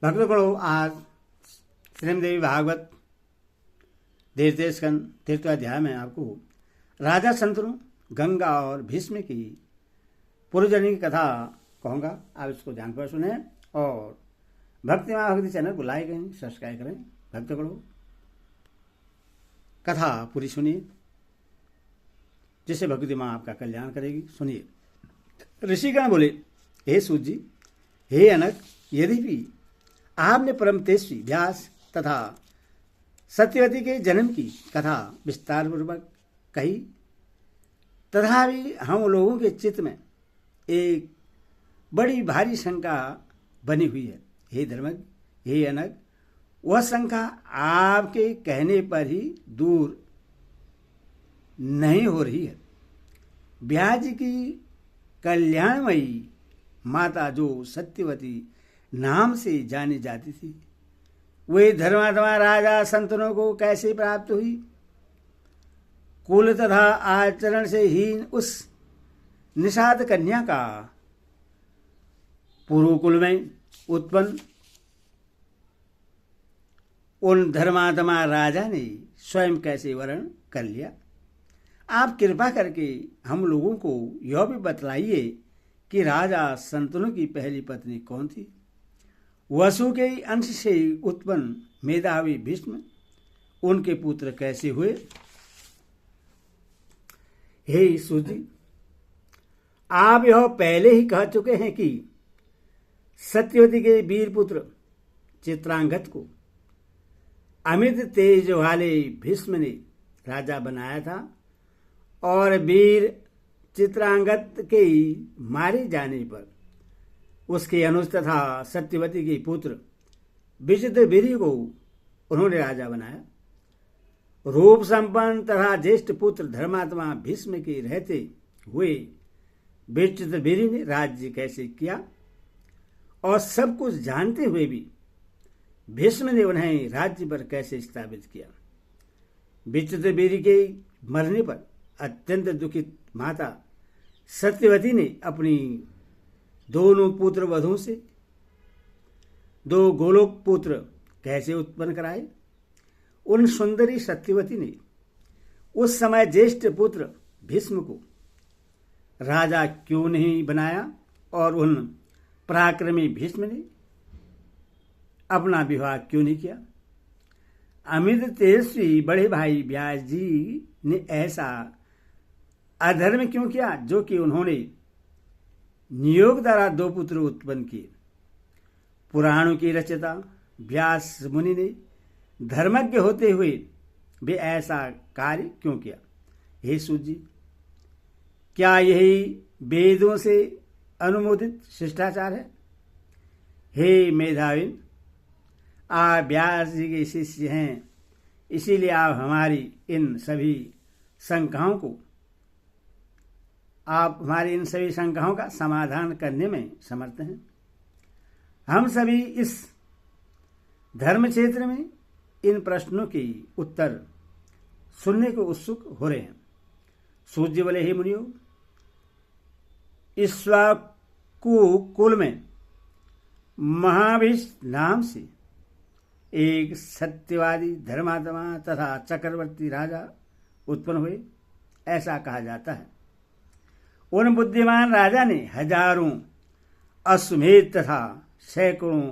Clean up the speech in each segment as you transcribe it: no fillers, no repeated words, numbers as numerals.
भक्तगणों, आज श्रीमद्देवी भागवत द्वितीय स्कंद तृतीय अध्याय में आपको राजा शंतनु, गंगा और भीष्म की पूर्वजन्म की कथा कहूँगा। आप इसको ध्यान पर सुने और भक्ति चैनल को लाइक करें, सब्सक्राइब करें। भक्तगणों, कथा पूरी सुनिए, जिससे भक्ति माँ आपका कल्याण करेगी। सुनिए। ऋषिगण बोले, हे सूत जी, हे अनक, यद्यपि आपने परम तेजस्वी व्यास तथा सत्यवती के जन्म की कथा विस्तार पूर्वक कही, तथापि हम लोगों के चित्त में एक बड़ी भारी शंका बनी हुई है। हे धर्मज्ञ, हे अनक, वह शंका आपके कहने पर ही दूर नहीं हो रही है। व्यास जी की कल्याणमयी माता जो सत्यवती नाम से जानी जाती थी, वे धर्मात्मा राजा शंतनु को कैसे प्राप्त हुई? कुल तथा आचरण से हीन उस निषाद कन्या का पूर्व कुल में उत्पन्न उन धर्मात्मा राजा ने स्वयं कैसे वर्ण कर लिया? आप कृपा करके हम लोगों को यह भी बतलाइए कि राजा शंतनु की पहली पत्नी कौन थी? वसु के अंश से उत्पन्न मेधावी भीष्म उनके पुत्र कैसे हुए? हे सूत जी, आप यह पहले ही कह चुके हैं कि सत्यवती के वीर पुत्र चित्रांगद को अमित तेज वाले भीष्म ने राजा बनाया था और वीर चित्रांगद के मारे जाने पर उसके अनुज तथा सत्यवती के पुत्र विचित्रवीर्य को उन्होंने राजा बनाया। रूप संपन्न तथा ज्येष्ठ पुत्र धर्मात्मा भीष्म के रहते हुए विचित्रवीर्य ने राज्य कैसे किया और सब कुछ जानते हुए भी भीष्म ने उन्हें राज्य पर कैसे स्थापित किया? विचित्रवीर्य के मरने पर अत्यंत दुखित माता सत्यवती ने अपनी दोनों पुत्र वधुओं से दो गोलोक पुत्र कैसे उत्पन्न कराए? उन सुंदरी सत्यवती ने उस समय ज्येष्ठ पुत्र भीष्म को राजा क्यों नहीं बनाया और उन पराक्रमी भीष्म ने अपना विवाह क्यों नहीं किया? अमित तेजस्वी बड़े भाई व्यास जी ने ऐसा अधर्म क्यों किया जो कि उन्होंने नियोग द्वारा दो पुत्र उत्पन्न किए? पुराणों की रचयिता व्यास मुनि ने धर्मज्ञ होते हुए भी ऐसा कार्य क्यों किया? हे सूत जी, क्या यही वेदों से अनुमोदित शिष्टाचार है? हे मेधाविन, आप व्यास जी के शिष्य हैं, इसीलिए आप हमारी इन सभी शंकाओं का समाधान करने में समर्थ हैं। हम सभी इस धर्म क्षेत्र में इन प्रश्नों के उत्तर सुनने को उत्सुक हो रहे हैं। सूत जी बोले, हे मुनियों, इक्ष्वाकु कुल में महाभीष नाम से एक सत्यवादी धर्मात्मा तथा चक्रवर्ती राजा उत्पन्न हुए, ऐसा कहा जाता है। उन बुद्धिमान राजा ने हजारों अश्वमेध तथा सैकड़ों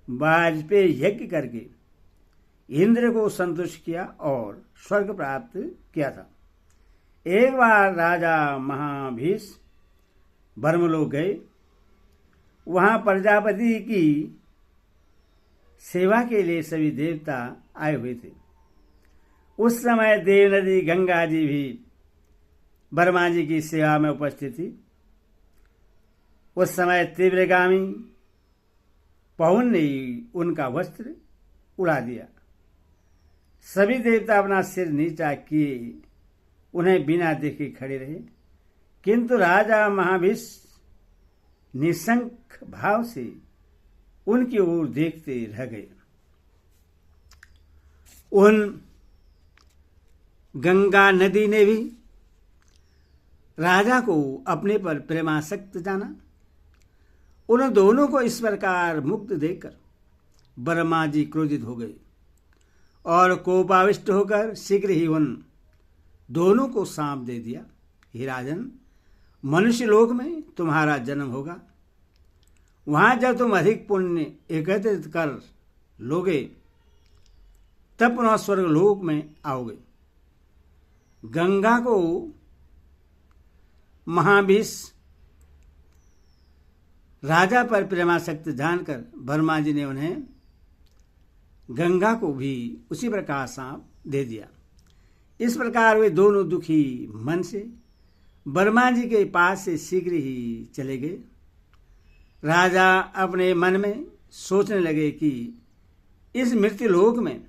वाजपेयी यज्ञ करके इंद्र को संतुष्ट किया और स्वर्ग प्राप्त किया था। एक बार राजा महाभीष ब्रह्मलोक गए। वहां प्रजापति की सेवा के लिए सभी देवता आए हुए थे। उस समय देव नदी गंगा जी भी ब्रह्मा जी की सेवा में उपस्थित थी। उस समय तीव्रगामी पवन ने उनका वस्त्र उड़ा दिया। सभी देवता अपना सिर नीचा किए उन्हें बिना देखे खड़े रहे, किंतु राजा महाभीष निशंक भाव से उनकी ओर देखते रह गए। उन गंगा नदी ने भी राजा को अपने पर प्रेमासक्त जाना। उन दोनों को इस प्रकार मुक्त देखकर ब्रह्मा जी क्रोधित हो गए और कोपाविष्ट होकर शीघ्र ही उन दोनों को सांप दे दिया। हे राजन, मनुष्य लोक में तुम्हारा जन्म होगा। वहां जब तुम अधिक पुण्य एकत्रित कर लोगे तब पुनः स्वर्ग लोक में आओगे। गंगा को महाविष राजा पर प्रेमासक्त जानकर ब्रह्मा जी ने उन्हें गंगा को भी उसी प्रकार सांप दे दिया। इस प्रकार वे दोनों दुखी मन से ब्रह्मा जी के पास से शीघ्र ही चले गए। राजा अपने मन में सोचने लगे कि इस मृत्युलोक में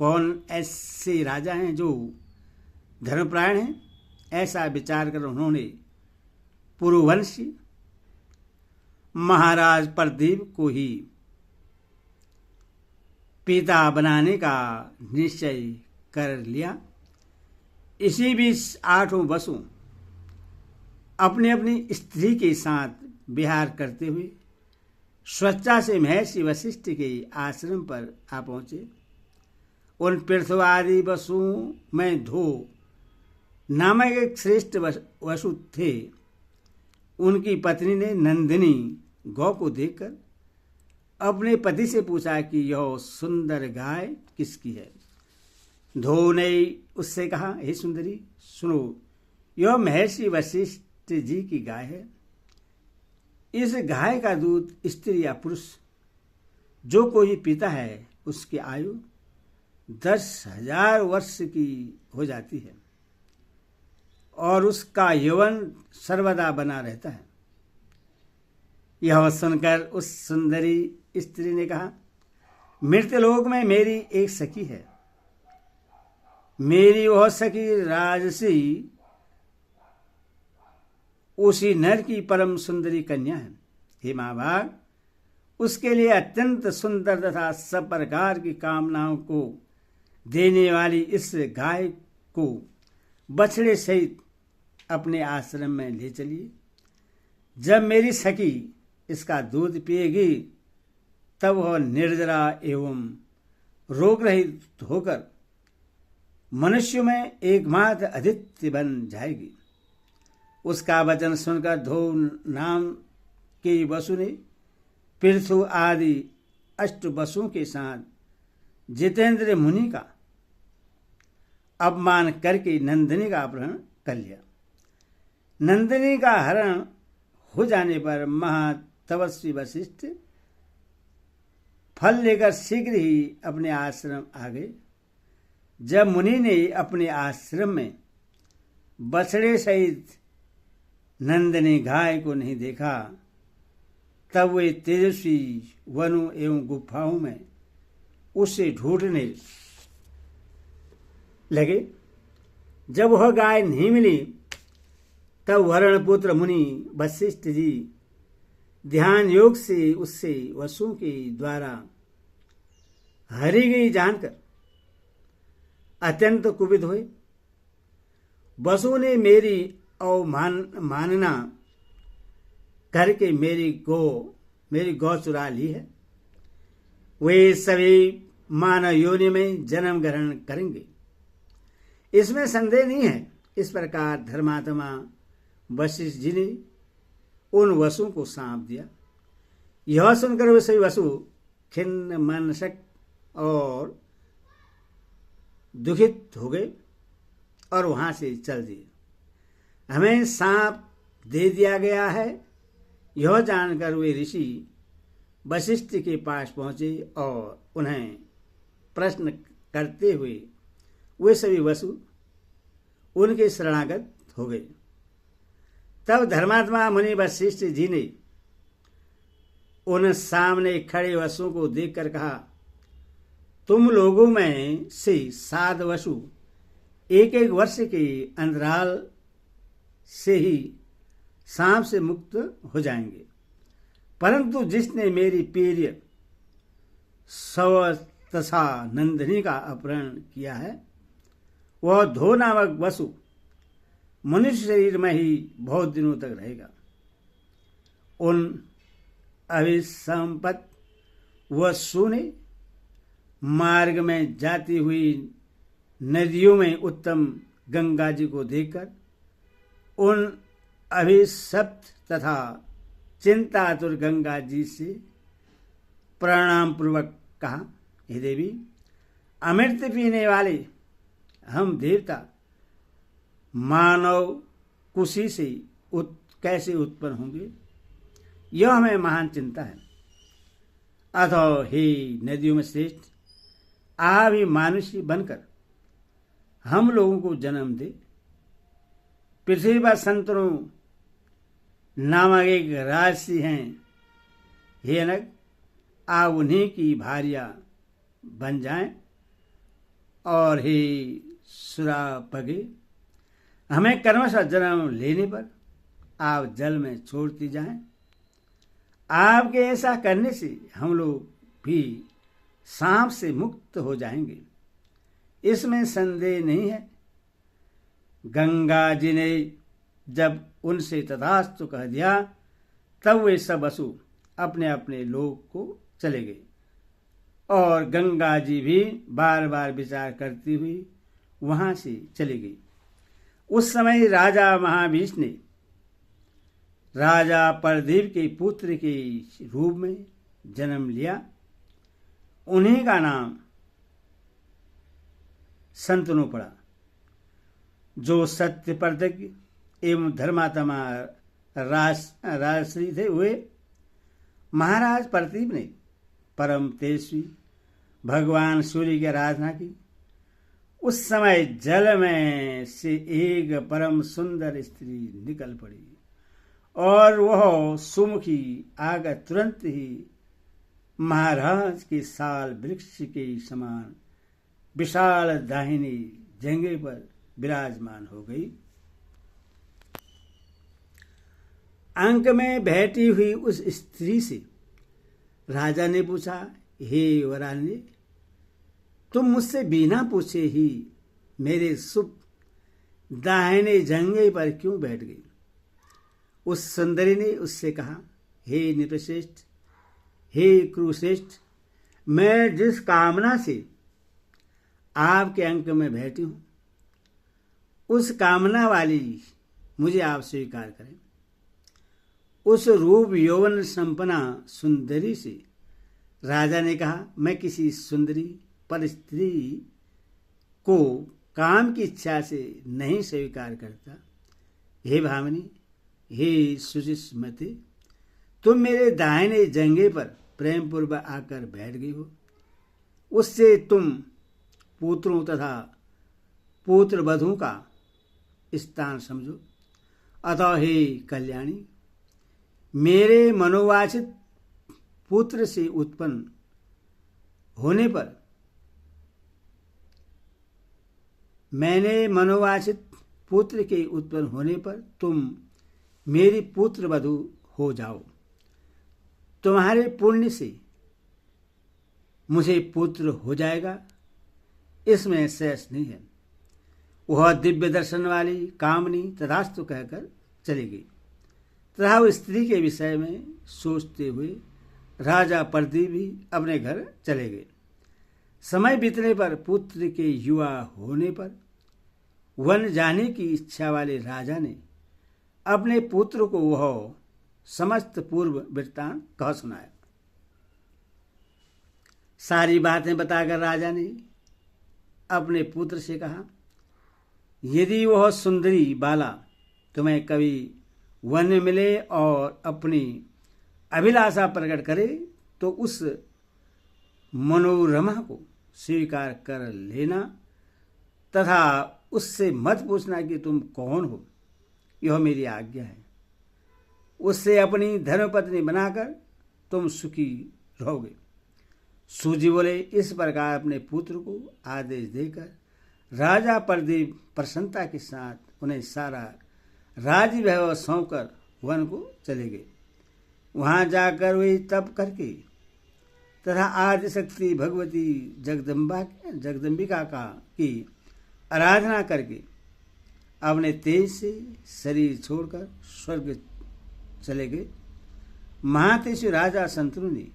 कौन ऐसे राजा हैं जो धर्मपरायण हैं। ऐसा विचार कर उन्होंने पुरुवंशी महाराज प्रदीप को ही पिता बनाने का निश्चय कर लिया। इसी बीच आठों वसु अपनी अपनी स्त्री के साथ विहार करते हुए स्वच्छा से महर्षि वशिष्ठ के आश्रम पर आ पहुंचे। उन पृथ्वादि वसुओं में धो नामक एक श्रेष्ठ वसु थे। उनकी पत्नी ने नंदिनी गौ को देखकर अपने पति से पूछा कि यह सुंदर गाय किसकी है। धो ने उससे कहा, हे सुंदरी, सुनो, यह महर्षि वशिष्ठ जी की गाय है। इस गाय का दूध स्त्री या पुरुष जो कोई पीता है उसकी आयु 10,000 वर्ष की हो जाती है और उसका यौवन सर्वदा बना रहता है। यह सुनकर उस सुंदरी स्त्री ने कहा, मृत्युलोक में मेरी एक सखी है। मेरी वह सखी राजसी उसी नर की परम सुंदरी कन्या है। हे महाभाग, उसके लिए अत्यंत सुंदर तथा सब प्रकार की कामनाओं को देने वाली इस गाय को बछड़े सहित अपने आश्रम में ले चलिए। जब मेरी सखी इसका दूध पिएगी तब वह निर्जरा एवं रोग रहित होकर मनुष्य में एकमात्र अदित्य बन जाएगी। उसका वचन सुनकर धो नाम के वसु ने पृथु आदि 8 वसुओं के साथ जितेंद्र मुनि का अपमान करके नंदिनी का अपहरण कर लिया। नंदिनी का हरण हो जाने पर महातपस्वी वशिष्ठ फल लेकर शीघ्र ही अपने आश्रम आ गए। जब मुनि ने अपने आश्रम में बछड़े सहित नंदिनी गाय को नहीं देखा तब वे तेजस्वी वनों एवं गुफाओं में उसे ढूंढने लगे। जब वह गाय नहीं मिली तब वरणपुत्र मुनि वशिष्ठ जी ध्यान योग से उससे वसुओं के द्वारा हरी गई जानकर अत्यंत कुपित हुए। वसु ने मेरी अवमानना करके मेरी गौ चुरा ली है। वे सभी मानव योनि में जन्म ग्रहण करेंगे, इसमें संदेह नहीं है। इस प्रकार धर्मात्मा वशिष्ठ जी ने उन वसुओं को सांप दिया। यह सुनकर वे सभी वसु खिन्न मनसक और दुखित हो गए और वहां से चल दिए। हमें सांप दे दिया गया है, यह जानकर वे ऋषि वशिष्ठ के पास पहुंचे और उन्हें प्रश्न करते हुए वे सभी वसु उनके शरणागत हो गए। तब धर्मात्मा मुनि वशिष्ठ जी ने उन सामने खड़े वसुओं को देखकर कहा, तुम लोगों में से 7 वसु 1-1 वर्ष के अंतराल से ही सांप से मुक्त हो जाएंगे, परंतु जिसने मेरी प्रिय सवतसा नंदिनी का अपहरण किया है वह धो नामक वसु मनुष्य शरीर में ही बहुत दिनों तक रहेगा। उन अभिसंपत वह सोने मार्ग में जाती हुई नदियों में उत्तम गंगा जी को देखकर उन अभिशप्त तथा चिंतातुर गंगा जी से प्रणाम पूर्वक कहा, हे देवी, अमृत पीने वाले हम देवता मानव कुशी से कैसे उत्पन्न होंगे, यह हमें महान चिंता है। अतः हे नदियों में श्रेष्ठ, आप ही मानुषी बनकर हम लोगों को जन्म दे। पृथ्वी पर संतनु नामक एक राजसी हैं, हे अनग, आप उन्हीं की भार्या बन जाएं। और हे सुरापगे, हमें कर्मशः जन्म लेने पर आप जल में छोड़ती जाएं। आपके ऐसा करने से हम लोग भी सांप से मुक्त हो जाएंगे, इसमें संदेह नहीं है। गंगा जी ने जब उनसे तथास्तु कह दिया, तब वे सब असुर अपने अपने लोक को चले गए। और गंगा जी भी बार बार विचार करती हुई वहां से चली गई। उस समय राजा महाभीष ने राजा परदीप के पुत्र के रूप में जन्म लिया। उन्हीं का नाम संतनु पड़ा, जो सत्य प्रतिज्ञ एवं धर्मात्मा राजश्री थे। हुए महाराज प्रदीप ने परम तेजस्वी भगवान सूर्य की आराधना की। उस समय जल में से एक परम सुंदर स्त्री निकल पड़ी और वह सुमुखी आकर तुरंत ही महाराज के साल वृक्ष के समान विशाल दाहिनी जंघे पर विराजमान हो गई। अंक में बैठी हुई उस स्त्री से राजा ने पूछा, हे वरान्य, तुम मुझसे बिना पूछे ही मेरे शुभ दाहिने जंघे पर क्यों बैठ गई? उस सुंदरी ने उससे कहा, हे नृपश्रेष्ठ, हे कुरुश्रेष्ठ, मैं जिस कामना से आपके अंक में बैठी हूं, उस कामना वाली मुझे आप स्वीकार करें। उस रूप यौवन संपन्ना सुंदरी से राजा ने कहा, मैं किसी सुंदरी पर स्त्री को काम की इच्छा से नहीं स्वीकार करता। हे भामिनी, हे सुचिस्मते, तुम मेरे दाहिने जंघे पर प्रेम पूर्वक आकर बैठ गई हो। उससे तुम पुत्रों तथा पुत्र वधू का स्थान समझो। अतः हे कल्याणी, मेरे मनोवांछित पुत्र से उत्पन्न होने पर मैंने मनोवांछित पुत्र के उत्पन्न होने पर तुम मेरी पुत्र वधू हो जाओ। तुम्हारे पुण्य से मुझे पुत्र हो जाएगा, इसमें शेष नहीं है। वह दिव्य दर्शन वाली कामनी तथास्तु कहकर चली गई तथा उस स्त्री के विषय में सोचते हुए राजा प्रदीप भी अपने घर चले गए। समय बीतने पर पुत्र के युवा होने पर वन जाने की इच्छा वाले राजा ने अपने पुत्र को वह समस्त पूर्व वृत्तांत कह सुनाया। सारी बातें बताकर राजा ने अपने पुत्र से कहा, यदि वह सुंदरी बाला तुम्हें कभी वन में मिले और अपनी अभिलाषा प्रकट करे तो उस मनोरमा को स्वीकार कर लेना तथा उससे मत पूछना कि तुम कौन हो, यह मेरी आज्ञा है। उससे अपनी धर्मपत्नी बनाकर तुम सुखी रहोगे। सूजी बोले, इस प्रकार अपने पुत्र को आदेश देकर राजा प्रदीप प्रसन्नता के साथ उन्हें सारा राज वैभव सौंपकर वन को चले गए। वहां जाकर वे तप करके तथा आदिशक्ति भगवती जगदम्बिका का की आराधना करके अपने तेज से शरीर छोड़कर स्वर्ग चले गए। महातेजस्वी राजा शंतनु ने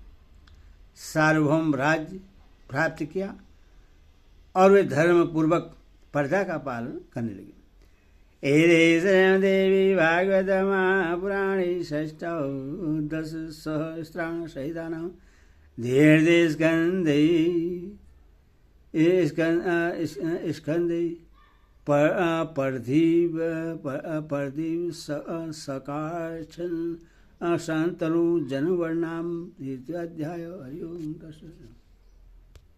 सार्वभौम राज्य प्राप्त किया और वे धर्म पूर्वक प्रजा का पालन करने लगे। एते देवी भागवत महापुराणे षष्ठौ दश सहस्राण सहितानां दीर्घ स्कंदे पर्थिव सकार्षण शांतनु जनवर्णाम। 3 अध्याय। हरि ओम।